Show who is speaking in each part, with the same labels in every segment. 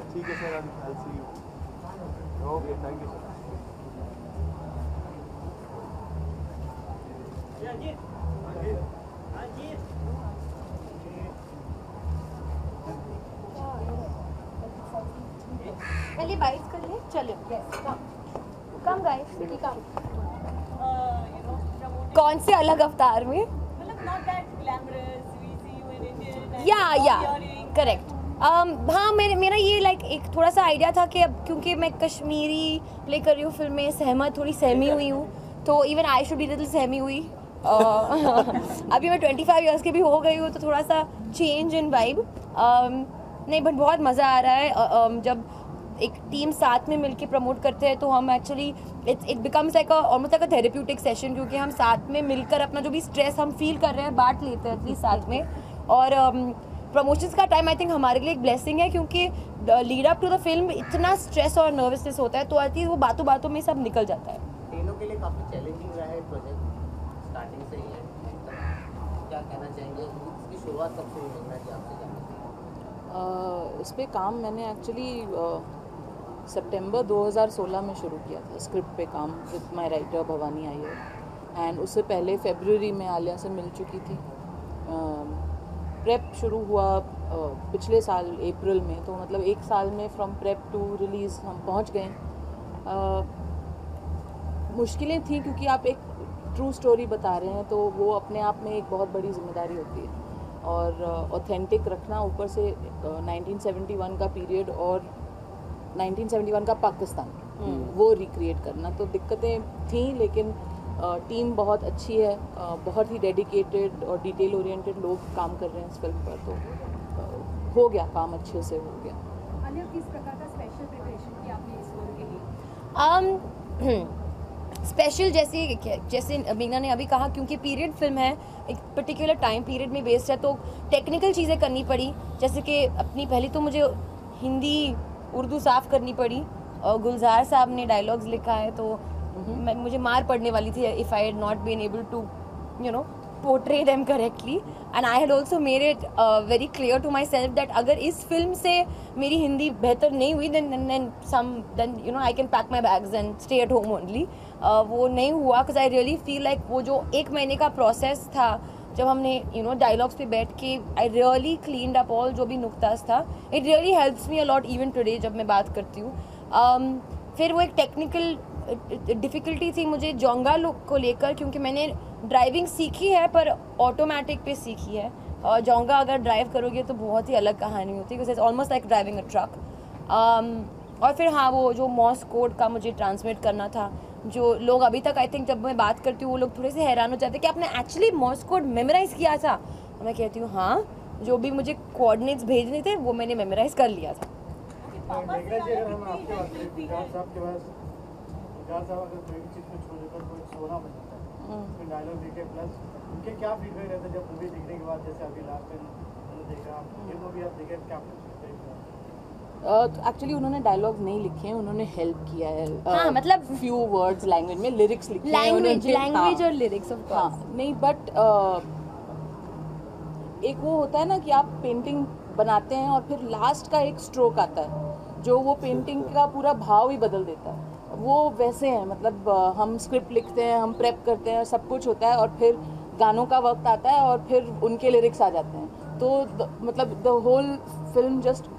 Speaker 1: ठीक है sir, I'll see you. Okay, thank you sir.
Speaker 2: पहले बाइट कर ले, चलो कम गाइस, कम कौन से अलग अवतार में? या करेक्ट। हाँ, मेरा ये लाइक एक थोड़ा सा आइडिया था कि अब क्योंकि मैं कश्मीरी प्ले कर रही हूँ फिल्म में, सहमत थोड़ी सहमी हुई हूँ, तो even I should be little सहमी हुई। अभी मैं 25 इयर्स की भी हो गई हूँ, तो थोड़ा सा चेंज इन वाइब। नहीं, बट बहुत मज़ा आ रहा है जब एक टीम साथ में मिलके प्रमोट करते हैं, तो हम actually it becomes like almost like a therapeutic session, क्योंकि हम साथ में मिलकर अपना जो भी स्ट्रेस हम फील कर रहे हैं बांट लेते हैं एटलीस्ट साथ में। और प्रमोशंस का टाइम आई थिंक हमारे लिए एक ब्लेसिंग है, क्योंकि lead up to the film इतना स्ट्रेस और नर्वसनेस होता है, तो आई थिंक वो बातों बातों में सब निकल जाता है।
Speaker 3: तीनों के लिए काफ़ी चैलेंजिंग रहा है प्रोजेक्ट, स्टार्टिंग से ही है, क्या कहना चाहेंगे? इसकी शुरुआत कब से हुई मेघना जी, आपसे जानना चाहिए।
Speaker 4: इस पे काम मैंने एक्चुअली सितंबर 2016 में शुरू किया था, स्क्रिप्ट पे काम with my writer Bhavani Iyer. And उससे पहले फरवरी में आलिया से मिल चुकी थी। प्रेप शुरू हुआ पिछले साल अप्रैल में, तो मतलब 1 साल में फ्रॉम प्रेप टू रिलीज़ हम पहुंच गए। मुश्किलें थी क्योंकि आप एक ट्रू स्टोरी बता रहे हैं, तो वो अपने आप में एक बहुत बड़ी जिम्मेदारी होती है, और ऑथेंटिक रखना, ऊपर से 1971 का पीरियड और 1971 का पाकिस्तान वो रिक्रिएट करना, तो दिक्कतें थी, लेकिन टीम बहुत अच्छी है, बहुत ही डेडिकेटेड और डिटेल ओरिएंटेड लोग काम कर रहे हैं इस फिल्म पर, तो हो गया काम, अच्छे से हो गया।
Speaker 5: अनिल, किस प्रकार का स्पेशल प्रिपरेशन किया आपने इस रोल के लिए?
Speaker 2: स्पेशल जैसे मीना ने अभी कहा, क्योंकि पीरियड फिल्म है, एक पर्टिकुलर टाइम पीरियड में बेस्ड है, तो टेक्निकल चीज़ें करनी पड़ी, जैसे कि अपनी पहली तो मुझे हिंदी उर्दू साफ़ करनी पड़ी, और गुलजार साहब ने डायलॉग्स लिखा है, तो मुझे मार पड़ने वाली थी if I had not been able to portray them correctly. And I had also made it very clear to myself that अगर इस फिल्म से मेरी हिंदी बेहतर नहीं हुई then I can pack my bags and stay at home only. वो नहीं हुआ, because I really feel like वो जो 1 महीने का प्रोसेस था, जब हमने डायलॉग्स पे बैठ के I really cleaned up all जो भी नुक्तास था, it really helps me a lot even today जब मैं बात करती हूँ। फिर वो एक टेक्निकल डिफ़िकल्टी थी मुझे जोंगा लुक को लेकर, क्योंकि मैंने ड्राइविंग सीखी है पर ऑटोमेटिक पे सीखी है, और जोंगा अगर ड्राइव करोगे तो बहुत ही अलग कहानी होती है, because it's almost like driving a truck. और फिर हाँ, वो जो मॉर्स कोड का मुझे ट्रांसमिट करना था, जो लोग अभी तक आई थिंक जब मैं बात करती हूँ वो लोग थोड़े से हैरान हो जाते हैं कि आपने एक्चुअली मॉर्स कोड मेमोराइज़ किया था, और मैं कहती हूँ हाँ, जो भी मुझे कोऑर्डिनेट्स भेजने थे वो मैंने मेमोराइज़ कर लिया था।
Speaker 1: उनके क्या फीडबैक रहता है जब मूवी देखने के बाद, जैसे अभी लास्ट में देखा ये मूवी आप देखे, क्या
Speaker 4: एक्चुअली उन्होंने डायलॉग नहीं लिखे हैं, उन्होंने हेल्प किया है।
Speaker 2: हाँ, मतलब
Speaker 4: फ्यू वर्ड्स लैंग्वेज में लिरिक्स लिखे हैं,
Speaker 2: लैंग्वेज और लिरिक्स ऑफ कोर्स।
Speaker 4: हाँ, नहीं, बट एक वो होता है ना कि आप पेंटिंग बनाते हैं और फिर लास्ट का एक स्ट्रोक आता है जो वो पेंटिंग का पूरा भाव ही बदल देता है, वो वैसे हैं। मतलब हम स्क्रिप्ट लिखते हैं, हम प्रेप करते हैं, सब कुछ होता है, और फिर गानों का वक्त आता है और फिर उनके लिरिक्स आ जाते हैं, तो मतलब the whole film just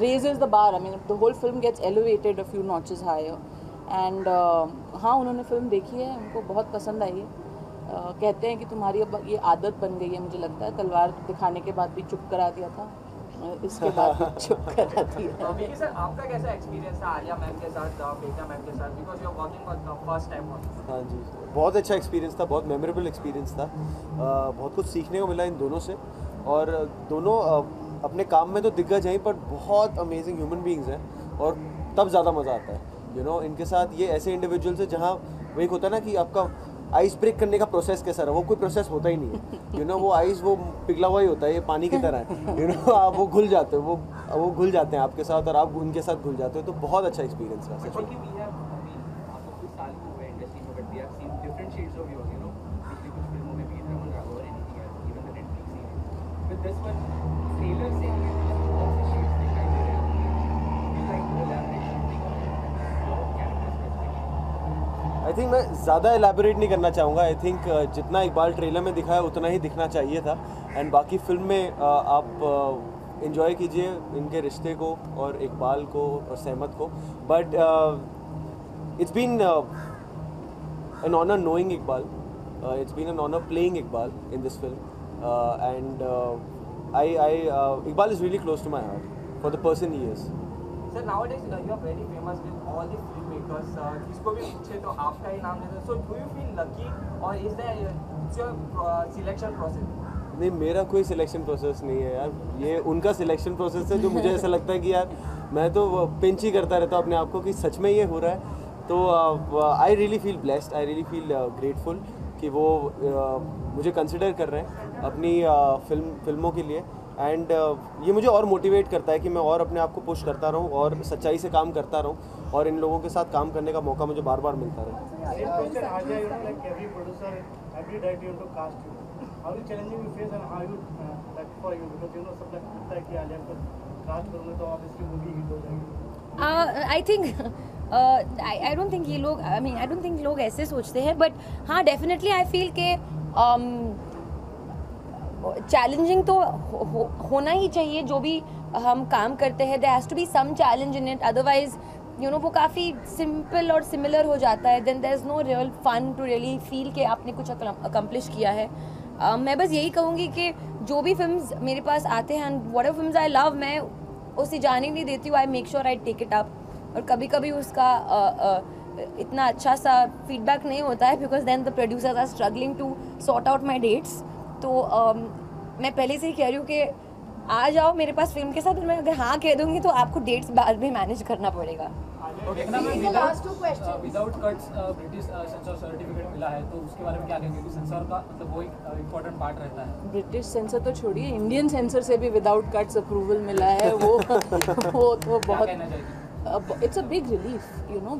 Speaker 4: raises the bar. I mean, the whole film gets elevated a few notches higher. And हाँ, उन्होंने फिल्म देखी है, उनको बहुत पसंद आई है। कहते हैं कि तुम्हारी अब ये आदत बन गई है, मुझे लगता है। तलवार दिखाने के बाद भी चुप करा दिया था, इसके बाद भी चुप करा दिया।
Speaker 6: विकी सर, आपका कैसा एक्सपीरियंस था आलिया मैम के साथ, मेघना मैम के साथ, because you are working for the first time?
Speaker 1: हाँ जी, बहुत अच्छा एक्सपीरियंस था, बहुत मेमोरेबल एक्सपीरियंस था। बहुत कुछ सीखने को मिला इन दोनों से, और दोनों अपने काम में तो दिग्गज हैं, पर बहुत अमेजिंग ह्यूमन बीइंग्स हैं, और तब ज़्यादा मज़ा आता है। इनके साथ ये ऐसे इंडिविजुअल्स हैं जहाँ वो एक होता है ना कि आपका आइस ब्रेक करने का प्रोसेस कैसा रहा, वो कोई प्रोसेस होता ही नहीं है। वो आइस वो पिघला हुआ ही होता है, ये पानी की तरह है। आप वो घुल जाते हो, वो घुल जाते हैं आपके साथ, और आप उनके साथ घुल जाते हो, तो बहुत अच्छा एक्सपीरियंस रहा सच में।
Speaker 6: This one, trailers
Speaker 1: थिंक मैं ज़्यादा एलैबोरेट नहीं करना चाहूँगा. आई थिंक जितना इकबाल ट्रेलर में दिखाया उतना ही दिखना चाहिए था. एंड बाकी फिल्म में आप इन्जॉय कीजिए इनके रिश्ते को और इकबाल को और सहमत को. But it's been an honor knowing Iqbal. It's been an honor playing Iqbal in this film. And Iqbal is really close to my heart for the person he is.
Speaker 6: Sir, nowadays you are very famous with all the filmmakers. किसको भी पूछे तो आपका ही नाम लेते हैं. So do you feel lucky or is there your selection process?
Speaker 1: नहीं, मेरा कोई सिलेक्शन प्रोसेस नहीं है यार. ये उनका सिलेक्शन प्रोसेस है जो मुझे ऐसा लगता है कि यार मैं तो पिंच ही करता रहता हूँ अपने आप को कि सच में ये हो रहा है. तो आई रियली फील ब्लेस्ड, आई रियली फील ग्रेटफुल कि वो मुझे कंसिडर कर रहे हैं अपनी फिल्मों के लिए. एंड ये मुझे और मोटिवेट करता है कि मैं और अपने आप को पुश करता रहूं और सच्चाई से काम करता रहूं और इन लोगों के साथ काम करने का मौका मुझे बार बार मिलता रहे.
Speaker 2: I think I don't think ये लोग आई डोंट थिंक लोग ऐसे सोचते हैं. बट हाँ, डेफिनेटली आई फील के चैलेंजिंग तो होना ही चाहिए. जो भी हम काम करते हैं there has to be some challenge in it. Otherwise वो काफ़ी सिंपल और सिमिलर हो जाता है. Then there is no real fun to really feel कि आपने कुछ अकम्प्लिश किया है. मैं बस यही कहूँगी कि जो भी फिल्म्स मेरे पास आते हैं and whatever films I love, मैं उसे जाने नहीं देती हूँ. I make sure I take it up. और कभी कभी उसका इतना अच्छा सा फीडबैक नहीं होता है because then the producers are struggling to sort out my dates. तो मैं पहले से ही कह रही हूँ कि आ जाओ मेरे पास फिल्म के साथ. और मैं अगर हाँ कह दूँगी तो आपको डेट्स बाद में मैनेज करना पड़ेगा.
Speaker 7: Without cuts British sensor certificate मिला है तो उसके बारे में क्या कहेंगे? सेंसर का मतलब वो एक इम्पोर्टेंट पार्ट रहता है.
Speaker 4: ब्रिटिश सेंसर तो छोड़िए, इंडियन सेंसर से भी विदाउट कट्स अप्रूवल मिला है. वो तो बहुत it's a big relief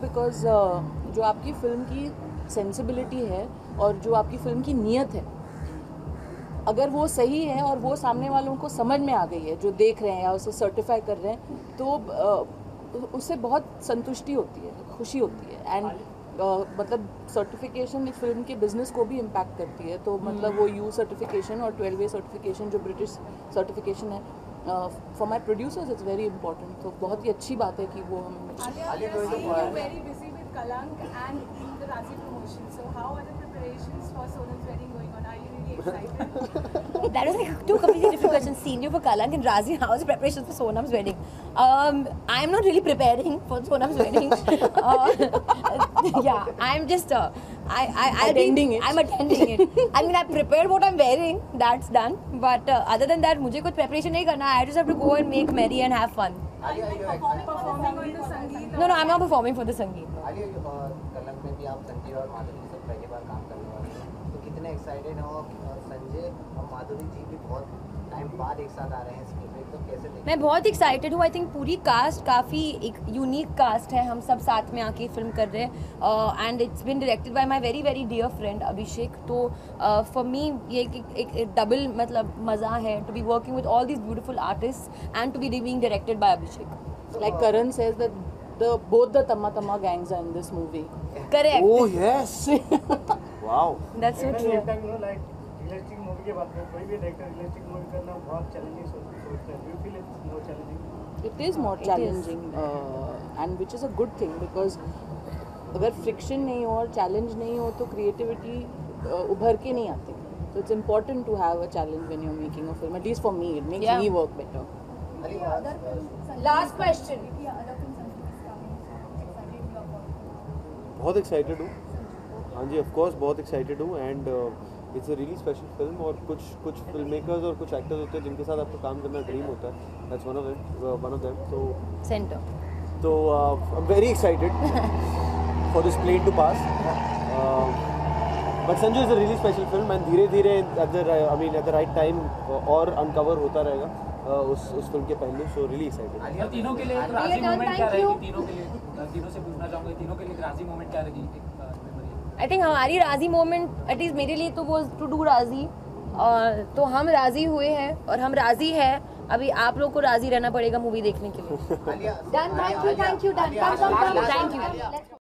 Speaker 4: because जो आपकी फिल्म की सेंसिबिलिटी है और जो आपकी फिल्म की नीयत है, अगर वो सही है और वो सामने वालों को समझ में आ गई है जो देख रहे हैं या उसे सर्टिफाई कर रहे हैं, तो उससे बहुत संतुष्टि होती है, खुशी होती है. एंड मतलब सर्टिफिकेशन एक फिल्म के बिजनेस को भी इम्पैक्ट करती है. तो मतलब वो यू सर्टिफिकेशन और 12A सर्टिफिकेशन जो ब्रिटिश सर्टिफिकेशन है, for my producers it's very important. तो बहुत ही अच्छी बात है कि वो हमें
Speaker 2: That was like two completely different questions. Senior for Kalank and Razi. How is preparations for Sonam's wedding? I am not really preparing for Sonam's wedding. Yeah, I'm just
Speaker 4: attending it.
Speaker 2: I'm attending it. I mean, I prepared what I'm wearing. That's done. But other than that, मुझे कुछ preparation नहीं करना. I just have to go and make merry and have fun.
Speaker 5: performing on the Sangeet?
Speaker 2: No, I'm not performing for the Sangeet.
Speaker 3: कलंक में भी आप संजय और माधुरी के साथ पहली बार काम करने वाले हैं, तो कितने एक्साइटेड हो? संजय और माधुरी जी भी बहुत टाइम बाद एक साथ आ रहे हैं स्क्रीन पे, तो कैसे देखें?
Speaker 2: मैं बहुत एक्साइटेड हूँ. आई थिंक पूरी कास्ट काफ़ी एक यूनिक कास्ट है. हम सब साथ में आके फिल्म कर रहे हैं and it's been directed by my very very dear friend Abhishek. तो फॉर मी ये एक डबल मतलब मज़ा है to be working with all this beautiful artist and to be being directed by Abhishek.
Speaker 4: Like Karan says that both the Tamma Tamma gangs are in this movie.
Speaker 2: Correct.
Speaker 1: Oh yes. Wow.
Speaker 2: That's so true.
Speaker 8: Realistic movie के बाद कोई भी director realistic movie करना बहुत challenging सोचता है. Do you feel it's more challenging?
Speaker 4: It is more challenging and which is a good thing because अगर friction नहीं हो और चैलेंज नहीं हो तो क्रिएटिविटी उभर के नहीं आती. So it's important to have a challenge when you're making a film. At least for me, it makes me work better.
Speaker 2: Last question.
Speaker 1: बहुत एक्साइटेड हूँ. हाँ जी, ऑफ कोर्स बहुत एक्साइटेड हूँ. And it's a really special film. और कुछ film makers और कुछ actors होते हैं जिनके साथ आपको काम करना ड्रीम होता है. That's one of them. तो I am very excited for this plan to pass. But Sanju is a really special film and धीरे धीरे एट द राइट टाइम और अनकवर होता रहेगा उस फिल्म के पहलू. So really excited.
Speaker 7: और तीनों के लिए एक राजी मोमेंट क्या रहेगी? तीनों से पूछना चाहूँगा, तीनों के लिए एक राजी मोमेंट क्या रहेगी?
Speaker 2: आई थिंक हमारी राजी मोमेंट एटलीस्ट मेरे लिए तो वो टू डू राजी. तो हम राजी हुए हैं और हम राजी हैं. अभी आप लोग को राजी रहना पड़ेगा मूवी देखने के लिए.
Speaker 3: Done. Thank you.
Speaker 2: Thank you.